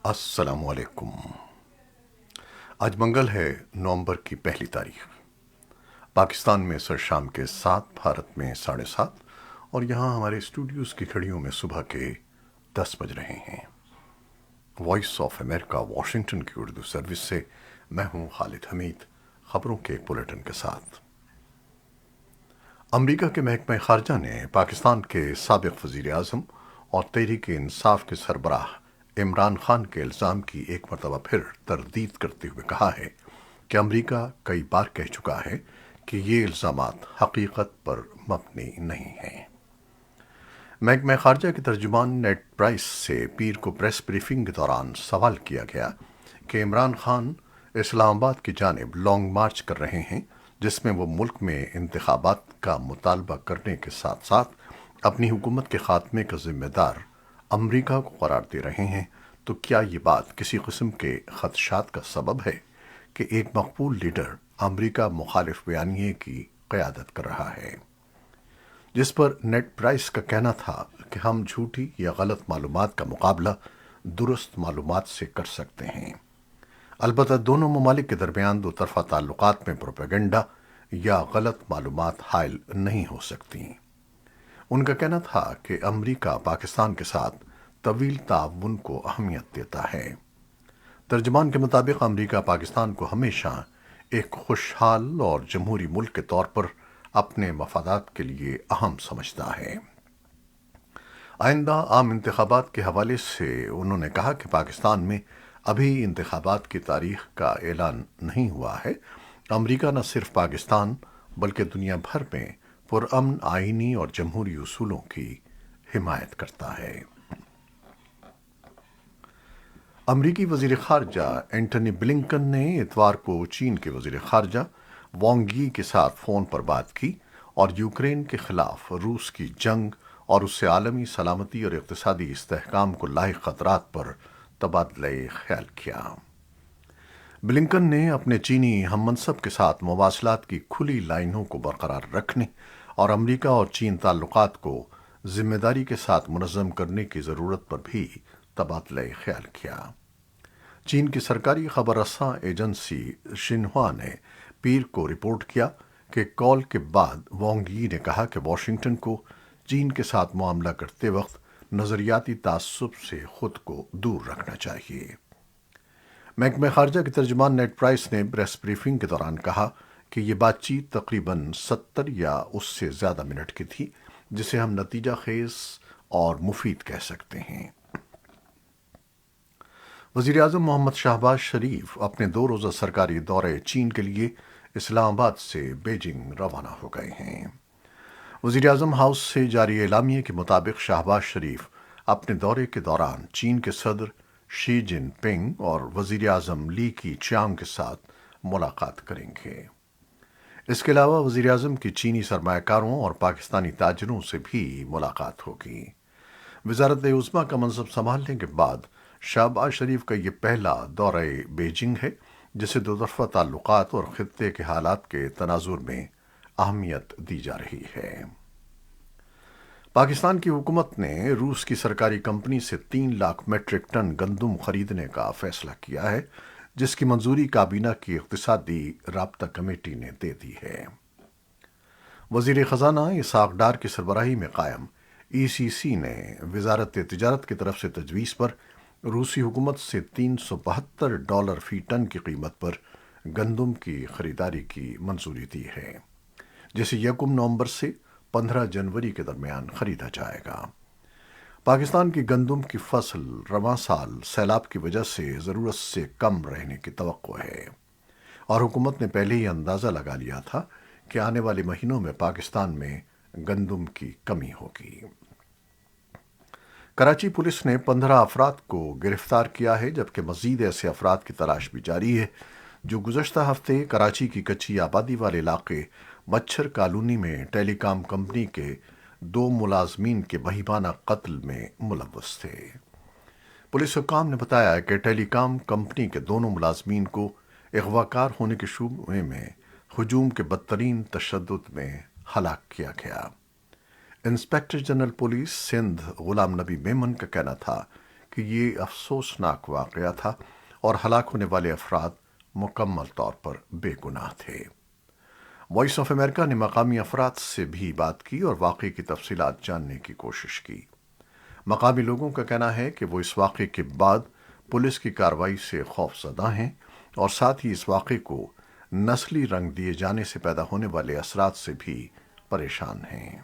السلام علیکم۔ آج منگل ہے، نومبر کی پہلی تاریخ۔ پاکستان میں سر شام کے 7، بھارت میں 7:30، اور یہاں ہمارے اسٹوڈیوز کی گھڑیوں میں صبح کے 10 بج رہے ہیں۔ وائس آف امریکہ واشنگٹن کی اردو سروس سے میں ہوں خالد حمید، خبروں کے ایک بلیٹن کے ساتھ۔ امریکہ کے محکمہ خارجہ نے پاکستان کے سابق وزیر اعظم اور تحریک انصاف کے سربراہ عمران خان کے الزام کی ایک مرتبہ پھر تردید کرتے ہوئے کہا ہے کہ امریکہ کئی بار کہہ چکا ہے کہ یہ الزامات حقیقت پر مبنی نہیں ہیں۔ محکمہ خارجہ کے ترجمان نیڈ پرائس سے پیر کو پریس بریفنگ کے دوران سوال کیا گیا کہ عمران خان اسلام آباد کی جانب لانگ مارچ کر رہے ہیں، جس میں وہ ملک میں انتخابات کا مطالبہ کرنے کے ساتھ ساتھ اپنی حکومت کے خاتمے کا ذمہ دار امریکہ کو قرار دے رہے ہیں، تو کیا یہ بات کسی قسم کے خدشات کا سبب ہے کہ ایک مقبول لیڈر امریکہ مخالف بیانیے کی قیادت کر رہا ہے؟ جس پر نیڈ پرائس کا کہنا تھا کہ ہم جھوٹی یا غلط معلومات کا مقابلہ درست معلومات سے کر سکتے ہیں۔ البتہ دونوں ممالک کے درمیان دو طرفہ تعلقات میں پروپیگنڈا یا غلط معلومات حائل نہیں ہو سکتی۔ ان کا کہنا تھا کہ امریکہ پاکستان کے ساتھ طویل تعاون کو اہمیت دیتا ہے۔ ترجمان کے مطابق امریکہ پاکستان کو ہمیشہ ایک خوشحال اور جمہوری ملک کے طور پر اپنے مفادات کے لیے اہم سمجھتا ہے۔ آئندہ عام انتخابات کے حوالے سے انہوں نے کہا کہ پاکستان میں ابھی انتخابات کی تاریخ کا اعلان نہیں ہوا ہے۔ امریکہ نہ صرف پاکستان بلکہ دنیا بھر میں پرامن آئینی اور جمہوری اصولوں کی حمایت کرتا ہے۔ امریکی وزیر خارجہ اینٹنی بلنکن نے اتوار کو چین کے وزیر خارجہ وانگ یی کے ساتھ فون پر بات کی اور یوکرین کے خلاف روس کی جنگ اور اس سے عالمی سلامتی اور اقتصادی استحکام کو لاحق خطرات پر تبادلہ خیال کیا۔ بلنکن نے اپنے چینی ہم منصب کے ساتھ مواصلات کی کھلی لائنوں کو برقرار رکھنے اور امریکہ اور چین تعلقات کو ذمہ داری کے ساتھ منظم کرنے کی ضرورت پر بھی تبادلہ خیال کیا۔ چین کی سرکاری خبر رساں ایجنسی شنہوا نے پیر کو رپورٹ کیا کہ کال کے بعد وانگ یی نے کہا کہ واشنگٹن کو چین کے ساتھ معاملہ کرتے وقت نظریاتی تعصب سے خود کو دور رکھنا چاہیے۔ محکمہ خارجہ کے ترجمان نیڈ پرائس نے پریس بریفنگ کے دوران کہا کہ یہ بات چیت تقریباً 70 یا اس سے زیادہ منٹ کی تھی، جسے ہم نتیجہ خیز اور مفید کہہ سکتے ہیں۔ وزیر اعظم محمد شہباز شریف اپنے 2 روزہ سرکاری دورے چین کے لیے اسلام آباد سے بیجنگ روانہ ہو گئے ہیں۔ وزیر اعظم ہاؤس سے جاری اعلامیے کے مطابق شہباز شریف اپنے دورے کے دوران چین کے صدر شی جن پنگ اور وزیر اعظم لی کی چیانگ کے ساتھ ملاقات کریں گے۔ اس کے علاوہ وزیر اعظم کی چینی سرمایہ کاروں اور پاکستانی تاجروں سے بھی ملاقات ہوگی۔ وزارت عظمیٰ کا منصب سنبھالنے کے بعد شہباز شریف کا یہ پہلا دورہ بیجنگ ہے، جسے دو طرفہ تعلقات اور خطے کے حالات کے تناظر میں اہمیت دی جا رہی ہے۔ پاکستان کی حکومت نے روس کی سرکاری کمپنی سے 3 لاکھ میٹرک ٹن گندم خریدنے کا فیصلہ کیا ہے، جس کی منظوری کابینہ کی اقتصادی رابطہ کمیٹی نے دے دی ہے۔ وزیر خزانہ اسحاق ڈار کی سربراہی میں قائم ای سی سی نے وزارت تجارت کی طرف سے تجویز پر روسی حکومت سے $372 فی ٹن کی قیمت پر گندم کی خریداری کی منظوری دی ہے، جسے 1 نومبر سے 15 جنوری کے درمیان خریدا جائے گا۔ پاکستان کی گندم کی فصل رواں سال سیلاب کی وجہ سے ضرورت سے کم رہنے کی توقع ہے، اور حکومت نے پہلے ہی اندازہ لگا لیا تھا کہ آنے والے مہینوں میں پاکستان میں گندم کی کمی ہوگی۔ کراچی پولیس نے 15 افراد کو گرفتار کیا ہے، جبکہ مزید ایسے افراد کی تلاش بھی جاری ہے جو گزشتہ ہفتے کراچی کی کچی آبادی والے علاقے مچھر کالونی میں ٹیلی کام کمپنی کے 2 ملازمین کے بہیمانہ قتل میں ملوث تھے۔ پولیس حکام نے بتایا کہ ٹیلی کام کمپنی کے دونوں ملازمین کو اغوا کار ہونے کے شبہے میں ہجوم کے بدترین تشدد میں ہلاک کیا گیا۔ Inspector general police Sindh Ghulam نبی میمن کا کہنا تھا کہ کہ یہ افسوسناک واقعہ تھا اور ہلاک ہونے والے افراد مکمل طور پر بے گناہ تھے۔ وائس آف امریکہ نے مقامی افراد سے بھی بات کی اور واقعے کی تفصیلات جاننے کی کوشش کی۔ مقامی لوگوں کا کہنا ہے کہ وہ اس واقعے کے بعد پولیس کی کارروائی سے خوف زدہ ہیں اور ساتھ ہی اس واقعے کو نسلی رنگ دیے جانے سے پیدا ہونے والے اثرات سے بھی پریشان ہیں۔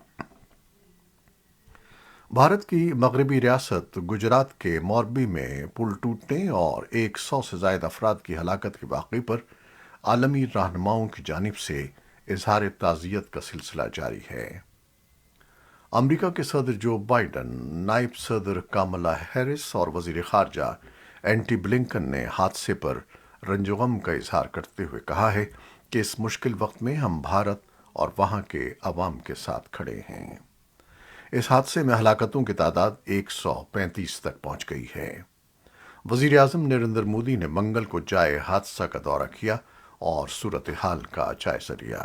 بھارت کی مغربی ریاست گجرات کے موربی میں پل ٹوٹنے اور 100 سے زائد افراد کی ہلاکت کے واقعے پر عالمی رہنماؤں کی جانب سے اظہار تعزیت کا سلسلہ جاری ہے۔ امریکہ کے صدر جو بائیڈن، نائب صدر کاملا ہیرس اور وزیر خارجہ اینٹی بلنکن نے حادثے پر رنج و غم کا اظہار کرتے ہوئے کہا ہے کہ اس مشکل وقت میں ہم بھارت اور وہاں کے عوام کے ساتھ کھڑے ہیں۔ اس حادثے میں ہلاکتوں کی تعداد 135 تک پہنچ گئی ہے۔ وزیر اعظم نریندر مودی نے منگل کو جائے حادثہ کا دورہ کیا اور صورتحال کا جائزہ لیا۔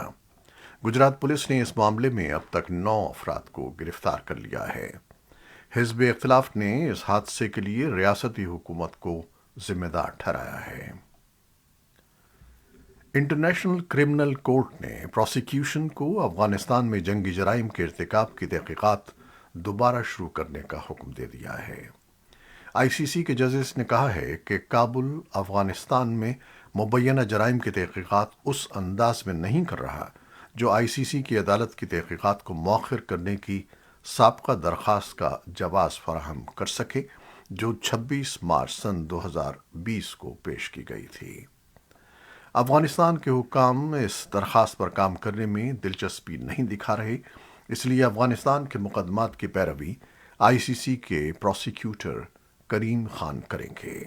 گجرات پولیس نے اس معاملے میں اب تک 9 افراد کو گرفتار کر لیا ہے۔ حزب اختلاف نے اس حادثے کے لیے ریاستی حکومت کو ذمہ دار ٹھہرایا ہے۔ انٹرنیشنل کرمنل کورٹ نے پروسیکیوشن کو افغانستان میں جنگی جرائم کے ارتکاب کی تحقیقات دوبارہ شروع کرنے کا حکم دے دیا ہے۔ آئی سی سی کے ججز نے کہا ہے کہ کابل افغانستان میں مبینہ جرائم کی تحقیقات اس انداز میں نہیں کر رہا جو آئی سی سی کی عدالت کی تحقیقات کو مؤخر کرنے کی سابقہ درخواست کا جواز فراہم کر سکے جو 26 مارچ سن 2020 کو پیش کی گئی تھی۔ افغانستان کے حکام اس درخواست پر کام کرنے میں دلچسپی نہیں دکھا رہے، اس لیے افغانستان کے مقدمات کی پیروی آئی سی سی کے پروسیکیوٹر کریم خان کریں گے۔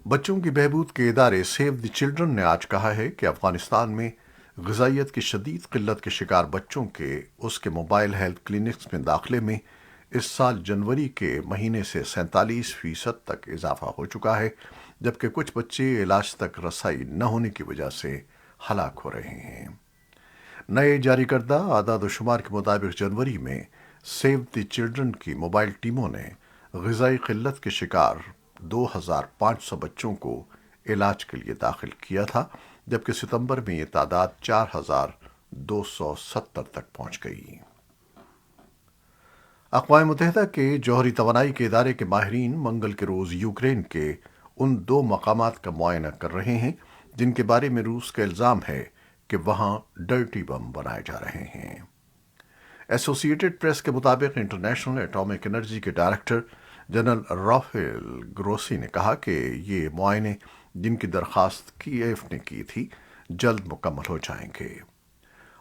بچوں کی بہبود کے ادارے سیو دی چلڈرن نے آج کہا ہے کہ افغانستان میں غذائیت کی شدید قلت کے شکار بچوں کے اس کے موبائل ہیلتھ کلینکس میں داخلے میں اس سال جنوری کے مہینے سے 47% تک اضافہ ہو چکا ہے، جبکہ کچھ بچے علاج تک رسائی نہ ہونے کی وجہ سے ہلاک ہو رہے ہیں۔ نئے جاری کردہ اعداد و شمار کے مطابق جنوری میں سیو دی چلڈرن کی موبائل ٹیموں نے غذائی قلت کے شکار 2500 بچوں کو علاج کے لیے داخل کیا تھا، جبکہ ستمبر میں یہ تعداد 4270 تک پہنچ گئی۔ اقوام متحدہ کے جوہری توانائی کے ادارے کے ماہرین منگل کے روز یوکرین کے ان 2 مقامات کا معائنہ کر رہے ہیں جن کے بارے میں روس کا الزام ہے کہ وہاں ڈرٹی بم بنائے جا رہے ہیں۔ ایسوسی ایٹڈ پریس کے مطابق انٹرنیشنل ایٹامک انرجی کے ڈائریکٹر جنرل رافیل گروسی نے کہا کہ یہ معائنے جن کی درخواست کیف نے کی تھی جلد مکمل ہو جائیں گے۔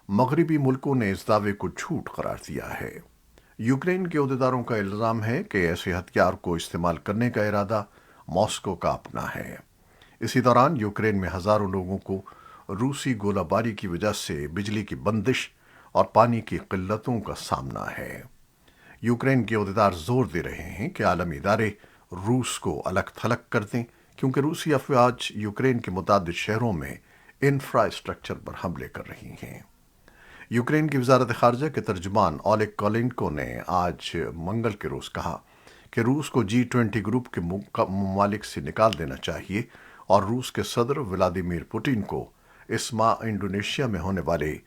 مغربی ملکوں نے اس دعوے کو جھوٹ قرار دیا ہے۔ یوکرین کے عہدیداروں کا الزام ہے کہ ایسے ہتھیار کو استعمال کرنے کا ارادہ ماسکو کا اپنا ہے۔ اسی دوران یوکرین میں ہزاروں لوگوں کو روسی گولہ باری کی وجہ سے بجلی کی بندش اور پانی کی قلتوں کا سامنا ہے۔ یوکرین کے عہدیدار زور دے رہے ہیں کہ عالمی ادارے روس کو الگ تھلگ کر دیں کیونکہ روسی افواج یوکرین کے متعدد شہروں میں انفراسٹرکچر پر حملے کر رہی ہیں۔ یوکرین کی وزارت خارجہ کے ترجمان اولیگ کولینکو نے آج منگل کے روز کہا کہ روس کو G20 گروپ کے ممالک سے نکال دینا چاہیے اور روس کے صدر ولادیمیر پوٹن کو اس ماہ انڈونیشیا میں ہونے والے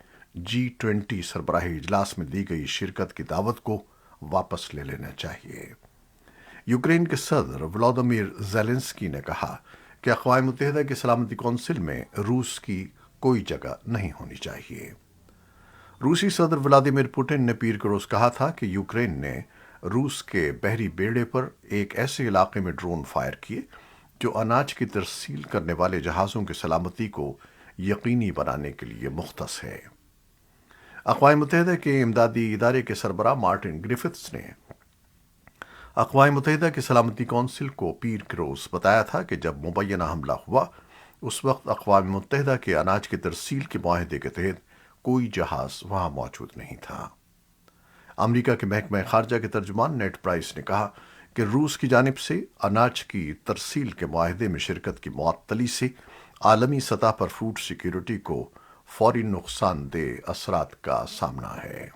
G20 سربراہی اجلاس میں دی گئی شرکت کی دعوت کو واپس لے لینا چاہیے۔ یوکرین کے صدر ولادیمیر زیلنسکی نے کہا کہ اقوام متحدہ کی سلامتی کونسل میں روس کی کوئی جگہ نہیں ہونی چاہیے۔ روسی صدر ولادیمیر پوٹن نے پیر کے روز کہا تھا کہ یوکرین نے روس کے بحری بیڑے پر ایک ایسے علاقے میں ڈرون فائر کیے جو اناج کی ترسیل کرنے والے جہازوں کی سلامتی کو یقینی بنانے کے لیے مختص ہے۔ اقوام متحدہ کے امدادی ادارے کے سربراہ مارٹن گریفتھس نے اقوام متحدہ کی سلامتی کونسل کو پیر کے روز بتایا تھا کہ جب مبینہ حملہ ہوا اس وقت اقوام متحدہ کے اناج کی ترسیل کے معاہدے کے تحت کوئی جہاز وہاں موجود نہیں تھا۔ امریکہ کے محکمہ خارجہ کے ترجمان نیڈ پرائس نے کہا کہ روس کی جانب سے اناج کی ترسیل کے معاہدے میں شرکت کی معطلی سے عالمی سطح پر فوڈ سیکیورٹی کو فوری نقصان دہ اثرات کا سامنا ہے۔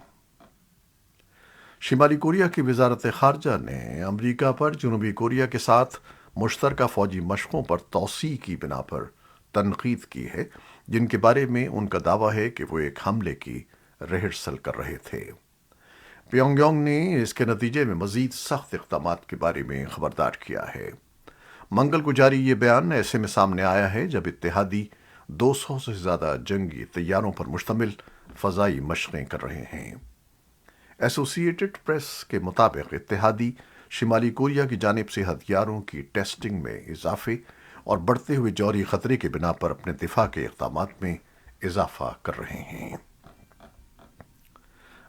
شمالی کوریا کی وزارت خارجہ نے امریکہ پر جنوبی کوریا کے ساتھ مشترکہ فوجی مشقوں پر توسیع کی بنا پر تنقید کی ہے، جن کے بارے میں ان کا دعویٰ ہے کہ وہ ایک حملے کی ریہرسل کر رہے تھے۔ پیونگ یانگ نے اس کے نتیجے میں مزید سخت اقدامات کے بارے میں خبردار کیا ہے۔ منگل کو جاری یہ بیان ایسے میں سامنے آیا ہے جب اتحادی 200 سے زیادہ جنگی طیاروں پر مشتمل فضائی مشقیں کر رہے ہیں۔ ایسوسی ایٹڈ پریس کے مطابق اتحادی شمالی کوریا کی جانب سے ہتھیاروں کی ٹیسٹنگ میں اضافے اور بڑھتے ہوئے جوہری خطرے کے بنا پر اپنے دفاع کے اقدامات میں اضافہ کر رہے ہیں۔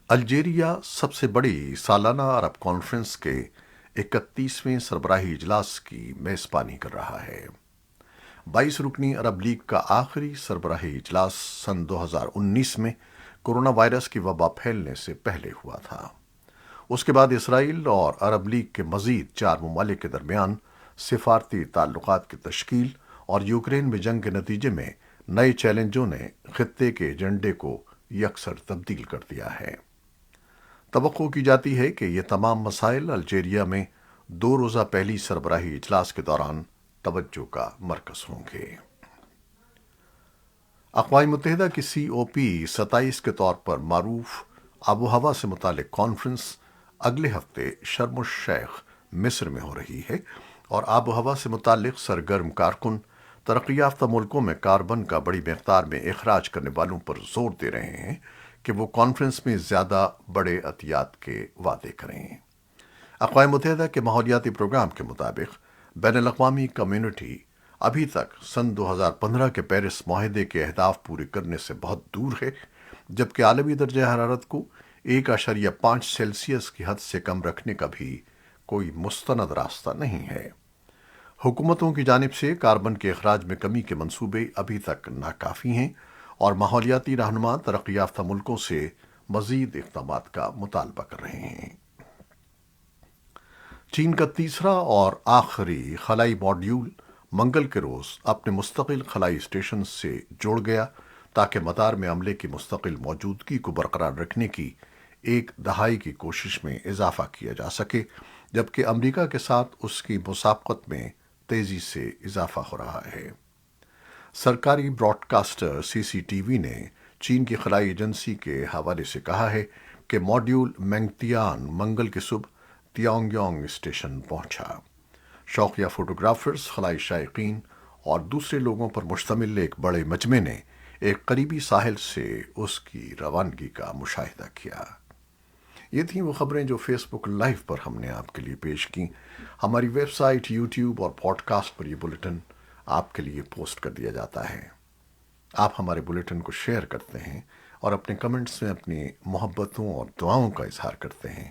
الجیریا سب سے بڑی سالانہ عرب کانفرنس کے 31ویں سربراہی اجلاس کی میزبانی کر رہا ہے۔ 22 رکنی عرب لیگ کا آخری سربراہی اجلاس سن 2019 میں کورونا وائرس کی وبا پھیلنے سے پہلے ہوا تھا۔ اس کے بعد اسرائیل اور عرب لیگ کے مزید 4 ممالک کے درمیان سفارتی تعلقات کی تشکیل اور یوکرین میں جنگ کے نتیجے میں نئے چیلنجوں نے خطے کے ایجنڈے کو یکسر تبدیل کر دیا ہے۔ توقع کی جاتی ہے کہ یہ تمام مسائل الجیریا میں 2 روزہ پہلی سربراہی اجلاس کے دوران توجہ کا مرکز ہوں گے۔ اقوام متحدہ کی COP27 کے طور پر معروف آب و ہوا سے متعلق کانفرنس اگلے ہفتے شرم الشیخ مصر میں ہو رہی ہے، اور آب و ہوا سے متعلق سرگرم کارکن ترقی یافتہ ملکوں میں کاربن کا بڑی مقدار میں اخراج کرنے والوں پر زور دے رہے ہیں کہ وہ کانفرنس میں زیادہ بڑے عطیات کے وعدے کریں۔ اقوام متحدہ کے ماحولیاتی پروگرام کے مطابق بین الاقوامی کمیونٹی ابھی تک سن 2015 کے پیرس معاہدے کے اہداف پورے کرنے سے بہت دور ہے، جبکہ عالمی درجہ حرارت کو 1.5 سیلسیس کی حد سے کم رکھنے کا بھی کوئی مستند راستہ نہیں ہے۔ حکومتوں کی جانب سے کاربن کے اخراج میں کمی کے منصوبے ابھی تک ناکافی ہیں، اور ماحولیاتی رہنما ترقی یافتہ ملکوں سے مزید اقدامات کا مطالبہ کر رہے ہیں۔ چین کا تیسرا اور آخری خلائی ماڈیول منگل کے روز اپنے مستقل خلائی اسٹیشن سے جوڑ گیا تاکہ مدار میں عملے کی مستقل موجودگی کو برقرار رکھنے کی ایک دہائی کی کوشش میں اضافہ کیا جا سکے، جبکہ امریکہ کے ساتھ اس کی مسابقت میں تیزی سے اضافہ ہو رہا ہے۔ سرکاری براڈ کاسٹر CCTV نے چین کی خلائی ایجنسی کے حوالے سے کہا ہے کہ ماڈیول مینگتیان منگل کی صبح تیانگ یانگ اسٹیشن پہنچا۔ شوقیہ فوٹوگرافرز، خلائی شائقین اور دوسرے لوگوں پر مشتمل ایک بڑے مجمع نے ایک قریبی ساحل سے اس کی روانگی کا مشاہدہ کیا۔ یہ تھیں وہ خبریں جو فیس بک لائیو پر ہم نے آپ کے لیے پیش کی۔ ہماری ویب سائٹ، یوٹیوب اور پوڈ کاسٹ پر یہ بلیٹن آپ کے لیے پوسٹ کر دیا جاتا ہے۔ آپ ہمارے بلیٹن کو شیئر کرتے ہیں اور اپنے کمنٹس میں اپنی محبتوں اور دعاؤں کا اظہار کرتے ہیں،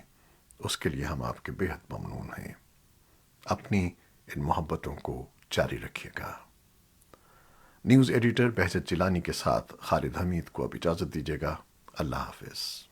اس کے لیے ہم آپ کے بے حد ممنون ہیں۔ اپنی ان محبتوں کو جاری رکھیے گا۔ نیوز ایڈیٹر بہجت جیلانی کے ساتھ خالد حمید کو اب اجازت دیجیے گا۔ اللہ حافظ۔